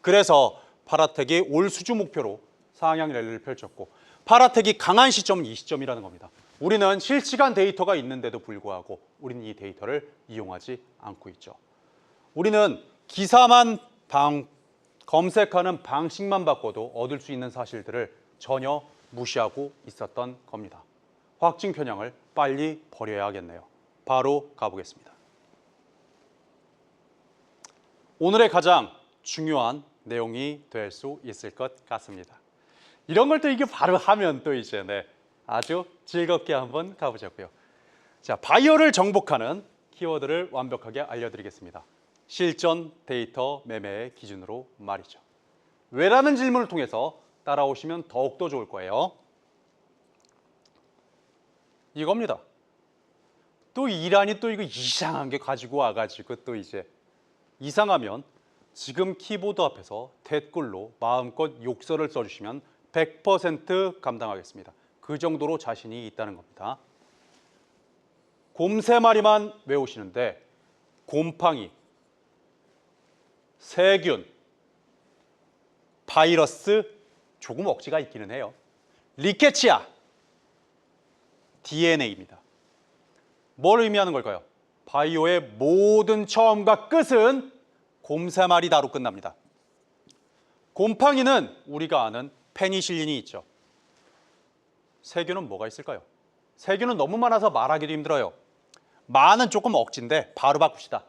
그래서 파라텍이 올 수주 목표로 상향 랠리를 펼쳤고 파라텍이 강한 시점은 이 시점이라는 겁니다. 우리는 실시간 데이터가 있는데도 불구하고 우리는 이 데이터를 이용하지 않고 있죠. 우리는 기사만 검색하는 방식만 바꿔도 얻을 수 있는 사실들을 전혀 무시하고 있었던 겁니다. 확증 편향을 빨리 버려야겠네요. 바로 가보겠습니다. 오늘의 가장 중요한 내용이 될 수 있을 것 같습니다. 이런 걸 또 이게 바로 하면 또 이제 아주 즐겁게 한번 가보자고요. 자, 바이오를 정복하는 키워드를 완벽하게 알려드리겠습니다. 실전 데이터 매매의 기준으로 말이죠. 왜라는 질문을 통해서 따라오시면 더욱더 좋을 거예요. 이겁니다. 또 이란이 또 이거 이상한 게 가지고 와가지고 또 이제 이상하면 지금 키보드 앞에서 댓글로 마음껏 욕설을 써주시면 100% 감당하겠습니다. 그 정도로 자신이 있다는 겁니다. 곰 3마리만 외우시는데 곰팡이, 세균, 바이러스 조금 억지가 있기는 해요. 리케치아, DNA입니다. 뭘 의미하는 걸까요? 바이오의 모든 처음과 끝은 곰 3마리 끝납니다. 곰팡이는 우리가 아는 페니실린이 있죠. 세균은 뭐가 있을까요? 세균은 너무 많아서 말하기도 힘들어요. 많은 조금 억지인데 바로 바꿉시다.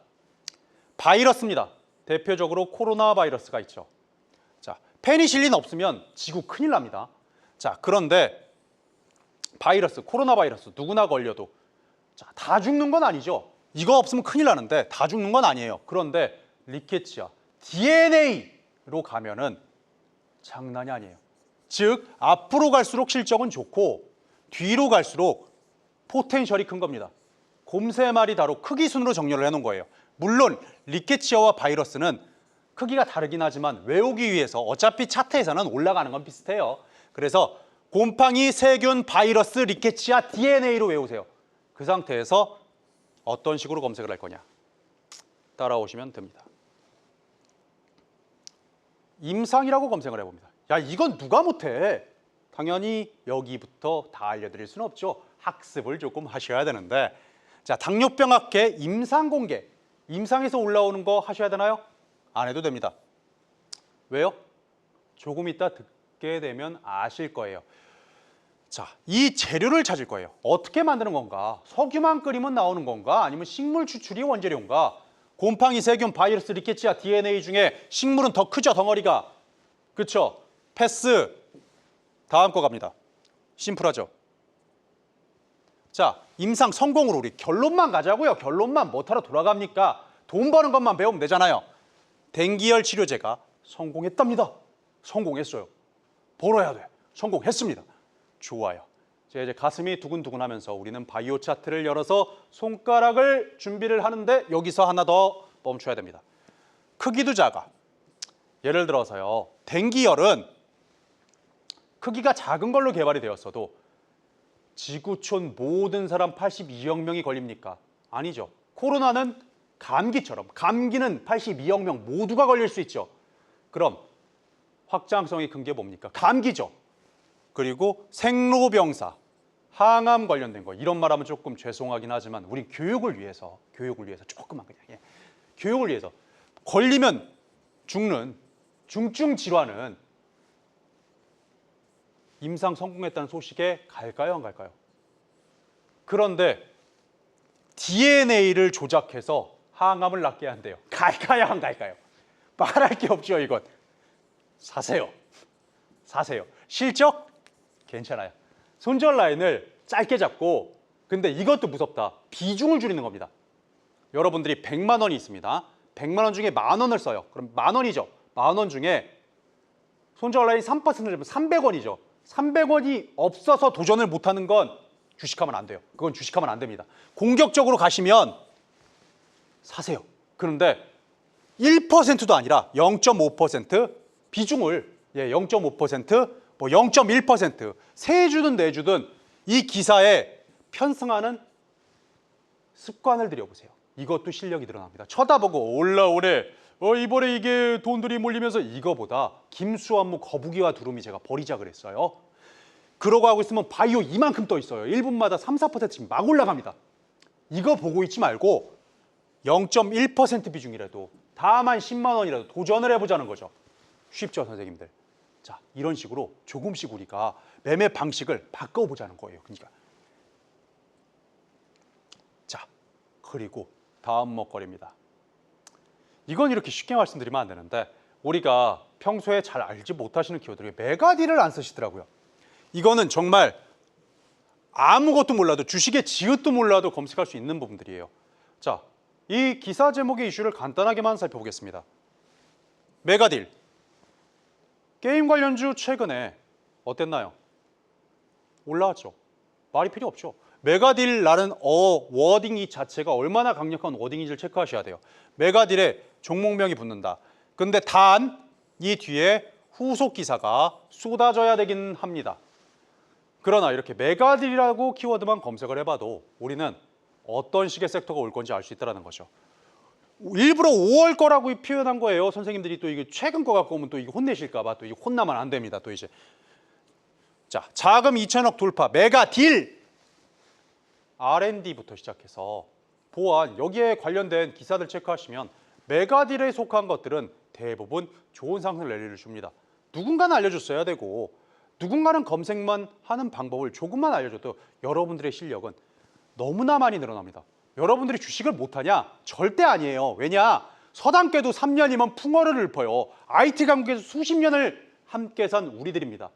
바이러스입니다. 대표적으로 코로나 바이러스가 있죠. 자, 페니실린 없으면 지구 큰일 납니다. 자, 그런데 바이러스, 코로나 바이러스 누구나 걸려도 자, 다 죽는 건 아니죠. 이거 없으면 큰일 나는데 다 죽는 건 아니에요. 그런데 리케치아, DNA로 가면은 장난이 아니에요. 즉, 앞으로 갈수록 실적은 좋고 뒤로 갈수록 포텐셜이 큰 겁니다. 곰 3마리 다로 크기 순으로 정렬을 해놓은 거예요. 물론 리케치아와 바이러스는 크기가 다르긴 하지만 외우기 위해서 어차피 차트에서는 올라가는 건 비슷해요. 그래서 곰팡이, 세균, 바이러스, 리케치아, DNA로 외우세요. 그 상태에서 어떤 식으로 검색을 할 거냐 따라오시면 됩니다. 임상이라고 검색을 해봅니다. 야, 이건 누가 못해? 당연히 여기부터 다 알려드릴 수는 없죠. 학습을 조금 하셔야 되는데, 자, 당뇨병학회 임상 공개, 임상에서 올라오는 거 하셔야 되나요? 안 해도 됩니다. 왜요? 조금 이따 듣게 되면 아실 거예요. 자, 이 재료를 찾을 거예요. 어떻게 만드는 건가? 석유만 끓이면 나오는 건가? 아니면 식물 추출이 원재료인가? 곰팡이, 세균, 바이러스, 리케치아, DNA 중에 식물은 더 크죠, 덩어리가. 그렇죠? 패스. 다음 거 갑니다. 심플하죠? 자, 임상 성공으로 우리 결론만 가자고요. 결론만 못하러 돌아갑니까? 돈 버는 것만 배우면 되잖아요. dengue 치료제가 성공했답니다. 성공했어요. 벌어야 돼. 성공했습니다. 좋아요. 이제 가슴이 두근두근하면서 우리는 바이오 차트를 열어서 손가락을 준비를 하는데 여기서 하나 더 멈춰야 됩니다. 크기도 작아. 예를 들어서요. 댕기열은 크기가 작은 걸로 개발이 되었어도 지구촌 모든 사람 82억 명이 걸립니까? 아니죠. 코로나는 감기처럼 감기는 82억 명 모두가 걸릴 수 있죠. 그럼 확장성이 큰 게 뭡니까? 감기죠. 그리고 생로병사, 항암 관련된 거 이런 말하면 조금 죄송하긴 하지만 우리 교육을 위해서 조금만 그냥 교육을 위해서 걸리면 죽는 중증 질환은 임상 성공했다는 소식에 갈까요, 안 갈까요? 그런데 DNA를 조작해서 항암을 낫게 한대요. 갈까요, 안 갈까요? 말할 게 없죠, 이건. 사세요. 사세요. 실적? 괜찮아요. 손절 라인을 짧게 잡고, 근데 이것도 무섭다. 비중을 줄이는 겁니다. 여러분들이 100만 원이 있습니다. 100만 원 중에 만 원을 써요. 그럼 만 원이죠. 만 원 중에 손절 라인 3%를 잡으면 300원이죠. 300원이 없어서 도전을 못하는 건 주식하면 안 돼요. 그건 주식하면 안 됩니다. 공격적으로 가시면 사세요. 그런데 1%도 아니라 0.5% 비중을 0.5%, 뭐 0.1% 세 주든 네 주든 이 기사에 편승하는 습관을 들여보세요. 이것도 실력이 드러납니다. 쳐다보고 올라오래. 이번에 이게 돈들이 몰리면서 이거보다 김수환무 거북이와 두루미 제가 버리자 그랬어요. 그러고 하고 있으면 바이오 이만큼 떠 있어요. 1분마다 3, 4%씩 막 올라갑니다. 이거 보고 있지 말고 0.1% 비중이라도 다만 10만 원이라도 도전을 해보자는 거죠. 쉽죠, 선생님들? 자, 이런 식으로 조금씩 우리가 매매 방식을 바꿔보자는 거예요. 그러니까 자, 그리고 다음 먹거리입니다. 이건 이렇게 쉽게 말씀드리면 안 되는데 우리가 평소에 잘 알지 못하시는 키워드를 메가디를 안 쓰시더라고요. 이거는 정말 아무것도 몰라도 주식의 지읒도 몰라도 검색할 수 있는 부분들이에요. 자, 이 기사 제목의 이슈를 간단하게만 살펴보겠습니다. 메가딜 게임 관련주 최근에 어땠나요? 올라왔죠. 말이 필요 없죠. 메가딜이라는 워딩 이 자체가 얼마나 강력한 워딩인지를 체크하셔야 돼요. 메가딜에 종목명이 붙는다. 근데 단 이 뒤에 후속 기사가 쏟아져야 되긴 합니다. 그러나 이렇게 메가딜이라고 키워드만 검색을 해봐도 우리는 어떤 식의 섹터가 올 건지 알 수 있다는 거죠. 일부러 5월 거라고 표현한 거예요. 선생님들이 또 이게 최근 거 갖고 오면 또 이게 혼내실까 봐 또 이게 혼나면 안 됩니다. 또 이제 자, 자금 2천억 돌파 메가딜 R&D부터 시작해서 보안 여기에 관련된 기사들 체크하시면 메가딜에 속한 것들은 대부분 좋은 상승 랠리를 줍니다. 누군가는 알려줬어야 되고 누군가는 검색만 하는 방법을 조금만 알려줘도 여러분들의 실력은 너무나 많이 늘어납니다. 여러분들이 주식을 못하냐? 절대 아니에요. 왜냐? 서당께도 3년이면 풍어를 읊어요. IT 강국에서 수십 년을 함께 산 우리들입니다.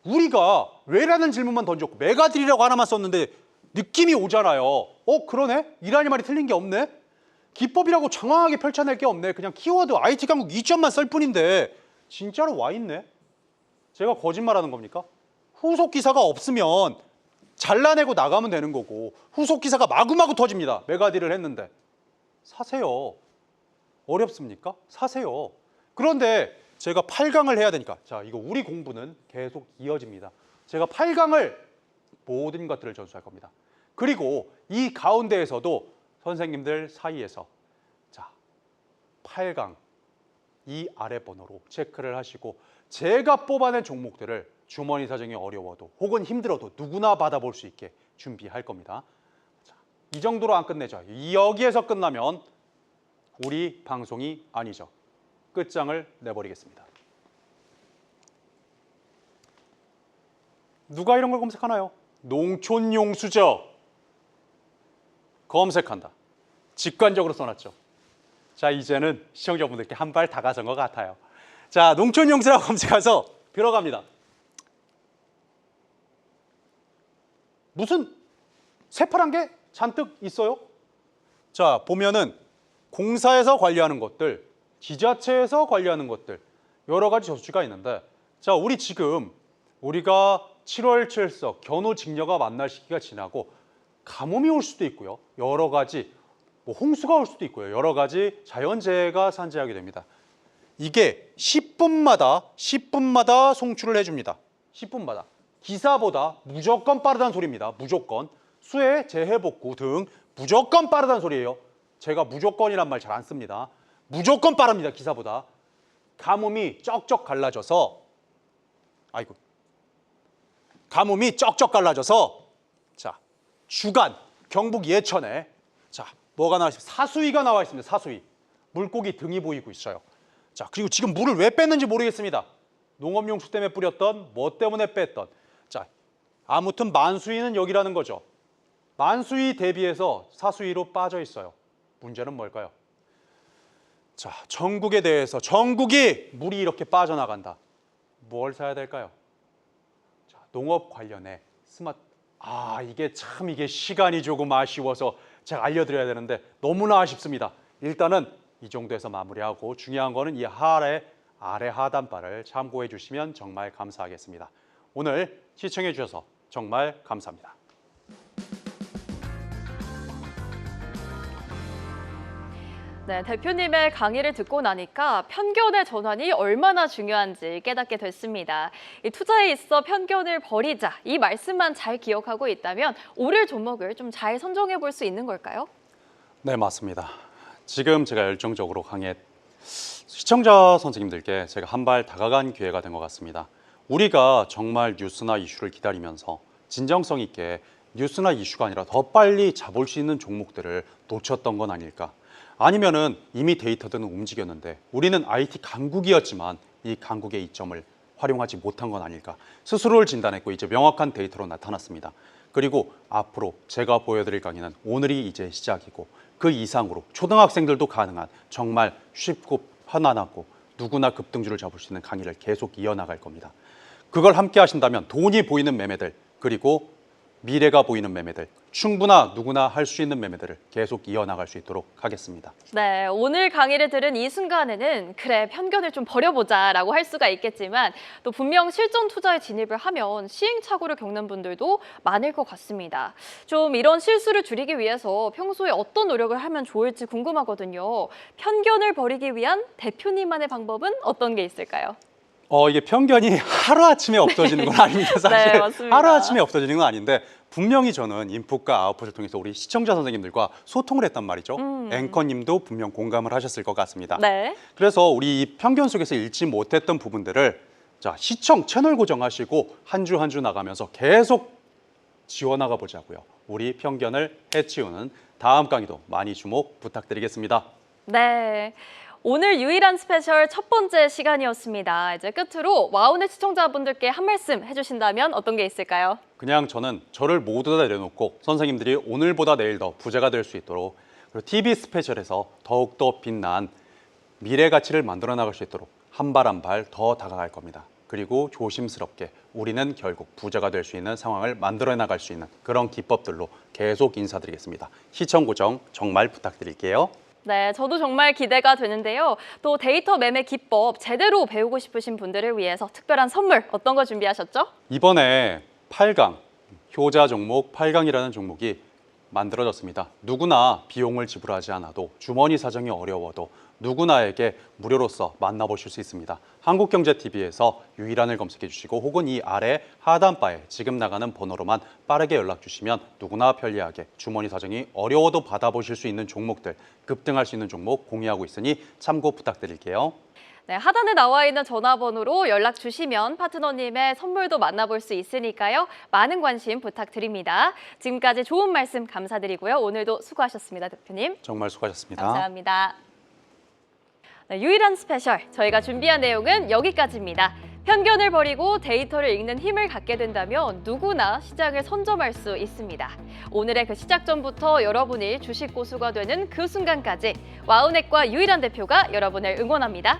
우리가 왜라는 질문만 던졌고 메가딜이라고 하나만 썼는데 느낌이 오잖아요. 그러네? 이라니 말이 틀린 게 없네? 기법이라고 장황하게 펼쳐낼 게 없네. 그냥 키워드 IT 강국 2점만 쓸 뿐인데 진짜로 와 있네? 제가 거짓말하는 겁니까? 후속 기사가 없으면 잘라내고 나가면 되는 거고 후속 기사가 마구마구 터집니다. 메가딜을 했는데 사세요. 어렵습니까? 사세요. 그런데 제가 8강을 해야 되니까 자, 이거 우리 공부는 계속 이어집니다. 제가 8강을 모든 것들을 전수할 겁니다. 그리고 이 가운데에서도 선생님들 사이에서 자, 8강 이 아래 번호로 체크를 하시고 제가 뽑아낸 종목들을 주머니 사정이 어려워도 혹은 힘들어도 누구나 받아볼 수 있게 준비할 겁니다. 자, 이 정도로 안 끝내죠. 여기에서 끝나면 우리 방송이 아니죠. 끝장을 내버리겠습니다. 누가 이런 걸 검색하나요? 농촌용수죠. 검색한다. 직관적으로 써놨죠. 자, 이제는 시청자분들께 한 발 다가선 것 같아요. 자, 농촌용수라고 검색해서 들어갑니다. 무슨 새파란 게 잔뜩 있어요? 자, 보면은 공사에서 관리하는 것들, 지자체에서 관리하는 것들 여러 가지 저수지가 있는데 자, 우리 지금 우리가 7월 7석 견우직녀가 만날 시기가 지나고 가뭄이 올 수도 있고요. 여러 가지 홍수가 올 수도 있고요. 여러 가지 자연재해가 산재하게 됩니다. 이게 10분마다 송출을 해줍니다. 10분마다. 기사보다 무조건 빠르다는 소리입니다. 무조건. 수해, 재해 복구 등 무조건 빠르다는 소리예요. 제가 무조건이란 말 잘 안 씁니다. 무조건 빠릅니다. 기사보다. 가뭄이 쩍쩍 갈라져서 가뭄이 쩍쩍 갈라져서 자, 주간 경북 예천에 자, 뭐가 나와 있습니다. 사수위가 나와 있습니다. 사수위. 물고기 등이 보이고 있어요. 자, 그리고 지금 물을 왜 뺐는지 모르겠습니다. 농업용수 때문에 뿌렸던 뭐 때문에 뺐던 자, 아무튼 만수위는 여기라는 거죠. 만수위 대비해서 사수위로 빠져 있어요. 문제는 뭘까요? 자, 전국에 대해서 전국이 물이 이렇게 빠져나간다. 뭘 사야 될까요? 자, 농업 관련해 이게 시간이 조금 아쉬워서 제가 알려드려야 되는데 너무나 아쉽습니다. 일단은 이 정도에서 마무리하고 중요한 거는 이 아래 하단바를 참고해 주시면 정말 감사하겠습니다. 오늘 시청해 주셔서 정말 감사합니다. 네, 대표님의 강의를 듣고 나니까 편견의 전환이 얼마나 중요한지 깨닫게 됐습니다. 이 투자에 있어 편견을 버리자, 이 말씀만 잘 기억하고 있다면 오를 종목을 좀 잘 선정해 볼 수 있는 걸까요? 네, 맞습니다. 지금 제가 열정적으로 시청자 선생님들께 제가 한 발 다가간 기회가 된 것 같습니다. 우리가 정말 뉴스나 이슈를 기다리면서 진정성 있게 뉴스나 이슈가 아니라 더 빨리 잡을 수 있는 종목들을 놓쳤던 건 아닐까? 아니면은 이미 데이터들은 움직였는데 우리는 IT 강국이었지만 이 강국의 이점을 활용하지 못한 건 아닐까? 스스로를 진단했고 이제 명확한 데이터로 나타났습니다. 그리고 앞으로 제가 보여드릴 강의는 오늘이 이제 시작이고 그 이상으로 초등학생들도 가능한 정말 쉽고 편안하고 누구나 급등주를 잡을 수 있는 강의를 계속 이어나갈 겁니다. 그걸 함께 하신다면 돈이 보이는 매매들 그리고 미래가 보이는 매매들 누구나 할 수 있는 매매들을 계속 이어나갈 수 있도록 하겠습니다. 네, 오늘 강의를 들은 이 순간에는 그래, 편견을 좀 버려보자라고 할 수가 있겠지만 또 분명 실전 투자에 진입을 하면 시행착오를 겪는 분들도 많을 것 같습니다. 좀 이런 실수를 줄이기 위해서 평소에 어떤 노력을 하면 좋을지 궁금하거든요. 편견을 버리기 위한 대표님만의 방법은 어떤 게 있을까요? 이게 편견이 하루아침에 없어지는 건 아닙니다. 사실 네, 맞습니다. 하루아침에 없어지는 건 아닌데 분명히 저는 인풋과 아웃풋을 통해서 우리 시청자 선생님들과 소통을 했단 말이죠. 앵커님도 분명 공감을 하셨을 것 같습니다. 네. 그래서 우리 이 편견 속에서 읽지 못했던 부분들을 자, 채널 고정하시고 한 주 한 주 나가면서 계속 지워나가 보자고요. 우리 편견을 해치우는 다음 강의도 많이 주목 부탁드리겠습니다. 네. 오늘 유일한 스페셜 첫 번째 시간이었습니다. 이제 끝으로 와우넷 시청자분들께 한 말씀 해주신다면 어떤 게 있을까요? 그냥 저를 모두 다 내려놓고 선생님들이 오늘보다 내일 더 부자가 될 수 있도록 그리고 TV 스페셜에서 더욱더 빛난 미래 가치를 만들어 나갈 수 있도록 한 발 한 발 더 다가갈 겁니다. 그리고 조심스럽게 우리는 결국 부자가 될 수 있는 상황을 만들어 나갈 수 있는 그런 기법들로 계속 인사드리겠습니다. 시청 고정 정말 부탁드릴게요. 네, 저도 정말 기대가 되는데요. 또 데이터 매매 기법 제대로 배우고 싶으신 분들을 위해서 특별한 선물 어떤 거 준비하셨죠? 이번에 8강, 효자 종목 8강이라는 종목이 만들어졌습니다. 누구나 비용을 지불하지 않아도 주머니 사정이 어려워도 누구나에게 무료로서 만나보실 수 있습니다. 한국경제TV에서 유일한을 검색해 주시고 혹은 이 아래 하단바에 지금 나가는 번호로만 빠르게 연락 주시면 누구나 편리하게 주머니 사정이 어려워도 받아보실 수 있는 종목들, 급등할 수 있는 종목 공유하고 있으니 참고 부탁드릴게요. 네, 하단에 나와 있는 전화번호로 연락 주시면 파트너님의 선물도 만나볼 수 있으니까요. 많은 관심 부탁드립니다. 지금까지 좋은 말씀 감사드리고요. 오늘도 수고하셨습니다, 대표님. 정말 수고하셨습니다. 감사합니다. 네, 유일한 스페셜, 저희가 준비한 내용은 여기까지입니다. 편견을 버리고 데이터를 읽는 힘을 갖게 된다면 누구나 시장을 선점할 수 있습니다. 오늘의 그 시작 전부터 여러분이 주식 고수가 되는 그 순간까지 와우넷과 유일한 대표가 여러분을 응원합니다.